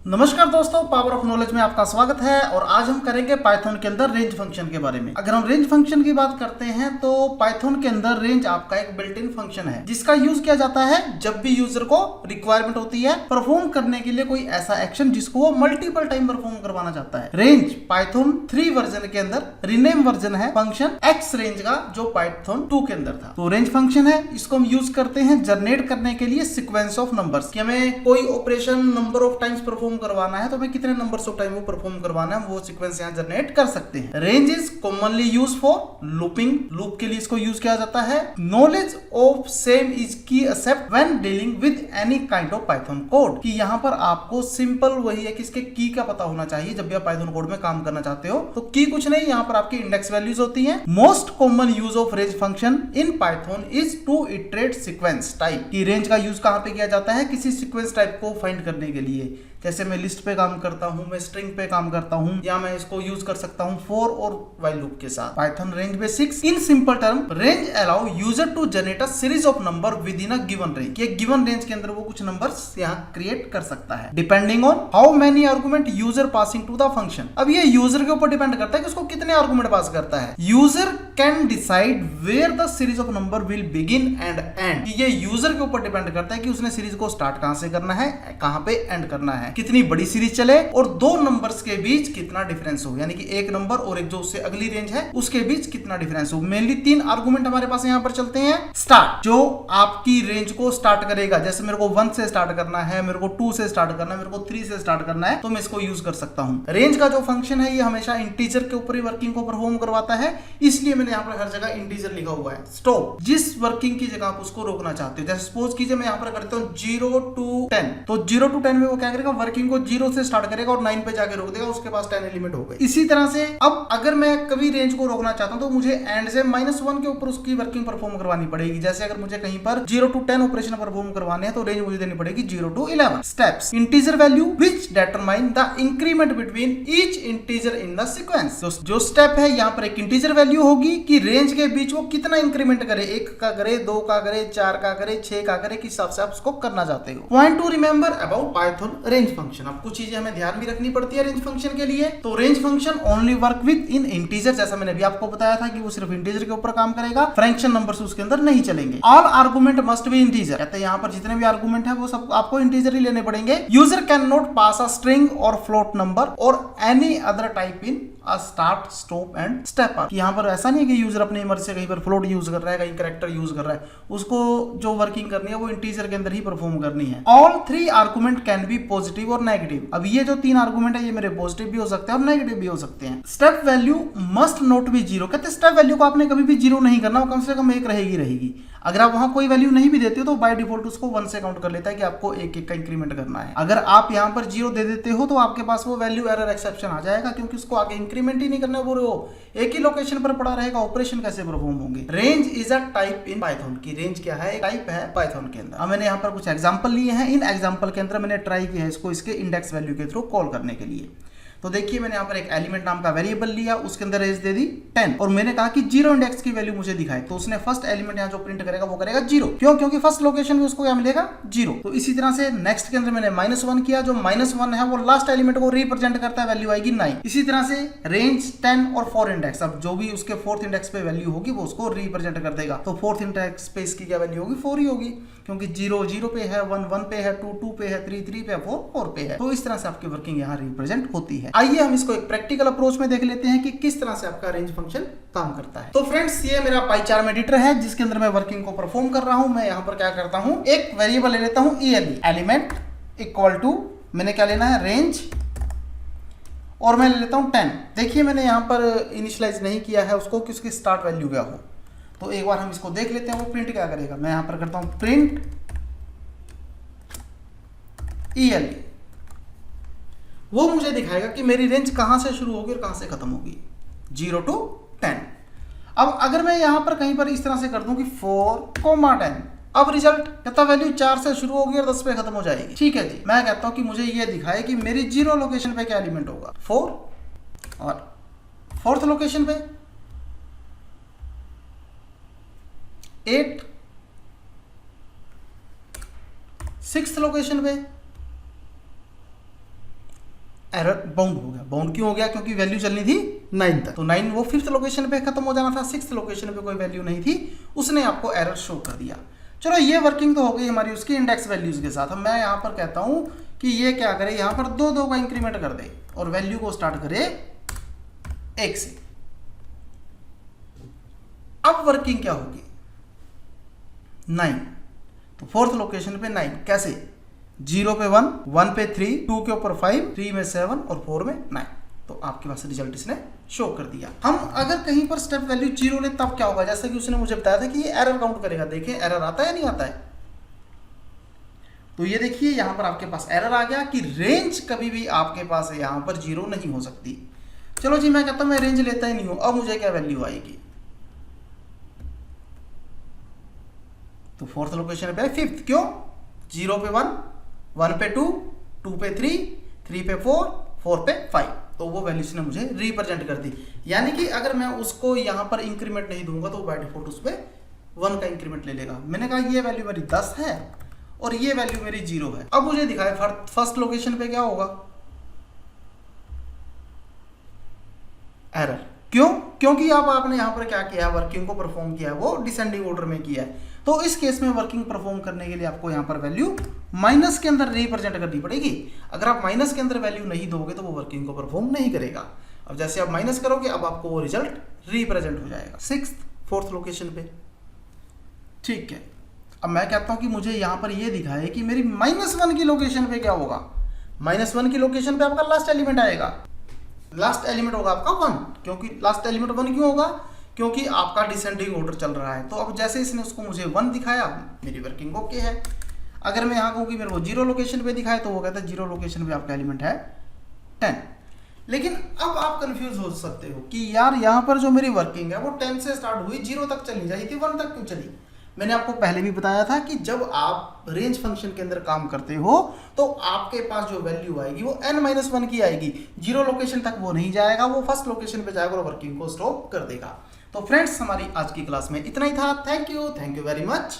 नमस्कार दोस्तों, power of knowledge में आपका स्वागत है। और आज हम करेंगे पाइथन के अंदर रेंज फंक्शन के बारे में। अगर हम रेंज फंक्शन की बात करते हैं तो पाइथन के अंदर रेंज आपका एक बिल्ट इन फंक्शन है जिसका यूज किया जाता है जब भी यूजर को रिक्वायरमेंट होती है परफॉर्म करने के लिए कोई ऐसा एक्शन जिसको वो मल्टीपल टाइम परफॉर्म करवाना चाहता है। रेंज पाइथन 3 वर्जन के अंदर रिनेम वर्जन है फंक्शन एक्स रेंज का, जो पाइथन 2 के अंदर था। तो रेंज फंक्शन है, इसको हम यूज करते हैं जनरेट करने के लिए सीक्वेंस ऑफ नंबर्स कि हमें कोई operation number of times perform करवाना है तो हमें कितने नंबर्स ऑफ टाइम वो परफॉर्म करवाना है वो सीक्वेंस यहां जनरेट कर सकते हैं। Range is commonly use for looping, loop के लिए इसको यूज किया जाता है। नॉलेज ऑफ सेम इज की except when dealing with any kind of Python code, कि यहां पर आपको सिंपल वही है कि इसके की का पता होना चाहिए जब भी आप पाइथन कोड में काम करना चाहते हो। तो की कुछ नहीं, यहां पर आपकी इंडेक्स वैल्यूज होती हैं। Most common use of range function in Python is to iterate sequence type, की रेंज का यूज कहां पे किया जाता है, किसी सीक्वेंस टाइप को फाइंड करने के लिए। जैसे मैं लिस्ट पे काम करता हूं, मैं स्ट्रिंग पे काम करता हूं, या मैं इसको यूज कर सकता हूं फॉर और व्हाइल लूप के साथ। Python range basics in simple term, range allow user to generate a series of number within a given range. एक गिवन रेंज के अंदर वो कुछ नंबर्स यहां क्रिएट कर सकता है depending on how many argument user passing to the function. अब ये यूजर के ऊपर डिपेंड करता है कि उसको कितने आर्गुमेंट पास करता है। User can decide where the series of number will begin and end. ये यूजर के ऊपर डिपेंड करता है कि उसने सीरीज को स्टार्ट कहां से करना है, कहां पे एंड करना है, कितनी बड़ी सीरीज चले और दो नंबर्स के बीच कितना डिफरेंस हो, यानी कि एक नंबर और एक जो उससे अगली रेंज है उसके बीच कितना डिफरेंस हो। मेनली 3 आर्गुमेंट हमारे पास यहां पर चलते हैं। स्टार्ट, जो आपकी रेंज को स्टार्ट करेगा, जैसे मेरे को 1 से स्टार्ट करना है, मेरे को 2 से स्टार्ट करना है, मेरे को 3 से स्टार्ट करना है, तो मैं इसको यूज कर सकता हूं। रेंज का जो फंक्शन है ये हमेशा इंटीजर के ऊपर ही वर्किंग को परफॉर्म करवाता है, इसलिए मैंने यहां पर हर जगह इंटीजर लिखा हुआ है। स्टॉप, जिस वर्किंग की जगह आप उसको रोकना चाहते हो। जैसे सपोज कीजिए मैं यहां पर करता हूं 0 to 10, तो 0 to 10 में वो क्या करेगा, वर्किंग को 0 से स्टार्ट करेगा और 9 पे जाके रोक देगा, उसके पास 10 एलिमेंट हो गए। इसी तरह से अब अगर मैं कभी रेंज को रोकना चाहता हूं तो मुझे एंड से -1 के ऊपर उसकी वर्किंग परफॉर्म करवानी पड़ेगी। जैसे अगर मुझे कहीं पर 0 to 10 ऑपरेशन परफॉर्म करवाने हैं तो रेंज मुझे देनी पड़ेगी 0 to 11। Steps, integer value which determine the increment between each integer in the sequence. जो स्टेप है यहां पर एक इंटीजर वैल्यू होगी कि रेंज के बीच वो कितना इंक्रीमेंट करे, 1 का करे, 2 का करे, 4 का करे, 6 का करे, किस हिसाब से आप उसको करना चाहते हो। Point two remember about Python range function, अब कुछ चीजें हमें ध्यान भी रखनी पड़ती है रेंज फंक्शन के लिए। तो range function only work with in integer, जैसा मैंने भी आपको बताया था कि वो सिर्फ इंटीजर के ऊपर काम करेगा, फ्रैक्शन नंबर्स उसके अंदर नहीं चलेंगे। All argument must be integer, कहते हैं यहां पर जितने भी आर्गुमेंट है वो सब आपको इंटीजर ही लेने पड़ेंगे। User can not pass a string और फ्लोट नंबर और any other type in a start, stop and step up. यहां पर ऐसा नहीं है कि यूजर अपनी मर्जी से कहीं पर फ्लोट यूज कर रहा है, कहीं कैरेक्टर यूज कर रहा है, उसको जो वर्किंग करनी है वो इंटीजर के अंदर ही परफॉर्म करनी है। All 3 argument can be positive और नेगेटिव। अब ये जो 3 आर्गुमेंट है ये मेरे पॉजिटिव भी हो सकते हैं और नेगेटिव भी हो सकते हैं। Step value must not be 0, कहते हैं स्टेप वैल्यू को आपने कभी भी 0 नहीं करना, वो कम से कम 1 रहेगी। अगर आप वहां कोई वैल्यू नहीं भी देते हो तो बाय डिफॉल्ट उसको 1 से काउंट कर लेता है कि आपको 1 का इंक्रीमेंट करना है। अगर आप यहां पर 0 दे देते हो तो आपके पास वो वैल्यू एरर एक्सेप्शन आ जाएगा, क्योंकि उसको आगे इंक्रीमेंट ही नहीं करना, वो एक ही लोकेशन पर पड़ा रहेगा, ऑपरेशन कैसे परफॉर्म होंगे। Range is a type in Python, की रेंज क्या है, टाइप है पाइथन के अंदर। अब मैंने यहां पर कुछ एग्जांपल लिए हैं, इन एग्जांपल के अंदर मैंने ट्राई किया है इसको इसके इंडेक्स वैल्यू के थ्रू कॉल करने के लिए। तो देखिए मैंने यहाँ पर एक एलिमेंट नाम का वेरिएबल लिया, उसके अंदर रेंज दे दी 10 और मैंने कहा कि 0 इंडेक्स की वैल्यू मुझे दिखाए, तो उसने फर्स्ट एलिमेंट यहाँ जो प्रिंट करेगा वो करेगा 0। क्यों? क्योंकि फर्स्ट लोकेशन में उसको क्या मिलेगा, 0। तो इसी तरह से नेक्स्ट के अंदर मैंने -1 किया, जो -1 है वो लास्ट एलिमेंट को रिप्रेजेंट करता है, वैल्यू आएगी 9। इसी तरह से रेंज 10 और 4 इंडेक्स, अब जो भी उसके 4th इंडेक्स पे वैल्यू होगी वो उसको रिप्रेजेंट कर देगा। तो 4th इंडेक्स पे इसकी क्या वैल्यू होगी, 4 ही होगी, क्योंकि 0 0 पे है, 1 1 पे है, 2 2 पे है, 3 3 पे है, 4 4 पे है। तो इस तरह से आपकी वर्किंग यहाँ रिप्रेजेंट होती है। आइए हम इसको प्रैक्टिकल अप्रोच में देख लेते हैं कि किस तरह से आपका रेंज फंक्शन काम करता है। तो फ्रेंड्स ये मेरा पाइचार्म एडिटर है जिसके अंदर मैं वर्किंग को परफॉर्म कर रहा हूं। मैं यहां पर क्या करता हूं, एक वेरिएबल ले लेता हूं ELE, एलिमेंट इक्वल टू, मैंने क्या लेना है, रेंज, और मैं ले लेता हूं 10। देखिए मैंने यहां पर इनिशियलाइज नहीं किया है उसको कि उसकी स्टार्ट वैल्यू क्या हो। तो एक बार हम इसको देख लेते हैं वो प्रिंट क्या करेगा। मैं यहां पर करता हूं प्रिंट ELE, वो मुझे दिखाएगा कि मेरी रेंज कहां से शुरू होगी और कहां से खत्म होगी, 0 to 10। अब अगर मैं यहां पर कहीं पर इस तरह से कर दूं कि 4, 10, अब रिजल्ट कहता वैल्यू 4 से शुरू होगी और 10 पे खत्म हो जाएगी। ठीक है जी, मैं कहता हूं कि मुझे ये दिखाए कि मेरी 0 लोकेशन पे क्या एलिमेंट होगा, 4, और 4th लोकेशन पे 8, 6th लोकेशन पे एरर बाउंड हो गया। बाउंड क्यों हो गया? क्योंकि वैल्यू चलनी थी 9 तक, तो 9 वो 5th लोकेशन पे खत्म हो जाना था, 6th लोकेशन पे कोई वैल्यू नहीं थी, उसने आपको एरर शो कर दिया। चलो ये वर्किंग तो हो गई हमारी उसकी इंडेक्स वैल्यूज के साथ। अब मैं यहाँ पर कहता हूँ कि ये क्या करे, यहाँ पर 2 का इंक्रीमेंट कर दे और वैल्यू को स्टार्ट करे 1 से। अब वर्किंग क्या होगी? 9, तो 4th लोकेशन पे 9 कैसे? 0 पे 1, 1 पे 3, 2 के ऊपर 5, 3 में 7 और 4 में 9, तो आपके पास रिजल्ट इसने शो कर दिया। हम अगर कहीं पर स्टेप वैल्यू 0 ले तब क्या होगा? जैसे कि उसने मुझे बताया था कि ये एरर काउंट करेगा। देखें एरर आता है या नहीं आता है? तो ये देखिए यहां पर आपके पास एरर आ गया कि रेंज कभी भी आपके पास यहां पर 0 नहीं हो सकती। चलो जी, मैं कहता हूं मैं रेंज लेता ही नहीं हूं। अब मुझे क्या वैल्यू आएगी? तो 4th लोकेशन पे 5th, क्यों? 0 पे 1, 1 पे 2, 2 पे 3, 3 पे 4, 4 पे 5, तो वो वैल्यूज ने मुझे रिप्रेजेंट कर दी। यानी कि अगर मैं उसको यहाँ पर इंक्रीमेंट नहीं दूंगा तो बाय डिफॉल्ट उस पर 1 का इंक्रीमेंट ले लेगा। मैंने कहा ये वैल्यू मेरी 10 है और ये वैल्यू मेरी 0 है। अब मुझे दिखाए 1st लोकेशन पे क्या होगा? एरर। क्यों? क्योंकि अब आपने यहाँ पर क्या किया, वर्किंग को परफॉर्म किया है, वो डिसेंडिंग ऑर्डर में किया है। तो इस केस में वर्किंग परफॉर्म करने के लिए आपको यहाँ पर वैल्यू माइनस के अंदर रिप्रेजेंट करनी पड़ेगी। अगर आप माइनस के अंदर वैल्यू नहीं दोगे तो वो वर्किंग को परफॉर्म नहीं करेगा। अब जैसे आप माइनस करोगे अब आपको वो रिजल्ट रिप्रेजेंट हो जाएगा 6th 4th लोकेशन पे। ठीक है, अब मैं कहता हूँ कि मुझे यहाँ पर ये दिखाए कि मेरी -1 की लोकेशन पे क्या होगा। -1 की लोकेशन पे आपका लास्ट एलिमेंट आएगा। लास्ट एलिमेंट होगा आपका 1, क्योंकि लास्ट एलिमेंट 1 क्यों होगा? क्योंकि आपका डिसेंडिंग ऑर्डर चल रहा है। तो अब जैसे इसने उसको मुझे 1 दिखाया, मेरी वर्किंग ओके है। अगर मैं यहाँ कहूँ कि मेरे को 0 लोकेशन पे दिखाए तो वो कहता है 0 लोकेशन पे आपका एलिमेंट है 10। लेकिन अब आप कंफ्यूज हो सकते हो कि यार यहाँ पर जो मेरी वर्किंग है वो 10 से स्टार्ट हुई, 0 तक चलनी चाहिए थी, 1 तक क्यों चली? मैंने आपको पहले भी बताया था कि जब आप रेंज फंक्शन के अंदर काम करते हो तो आपके पास जो वैल्यू आएगी वो n-1 की आएगी। 0 लोकेशन तक वो नहीं जाएगा, वो 1st लोकेशन पे जाएगा और वर्किंग को स्टॉप कर देगा। तो फ्रेंड्स, हमारी आज की क्लास में इतना ही था। Thank you very much.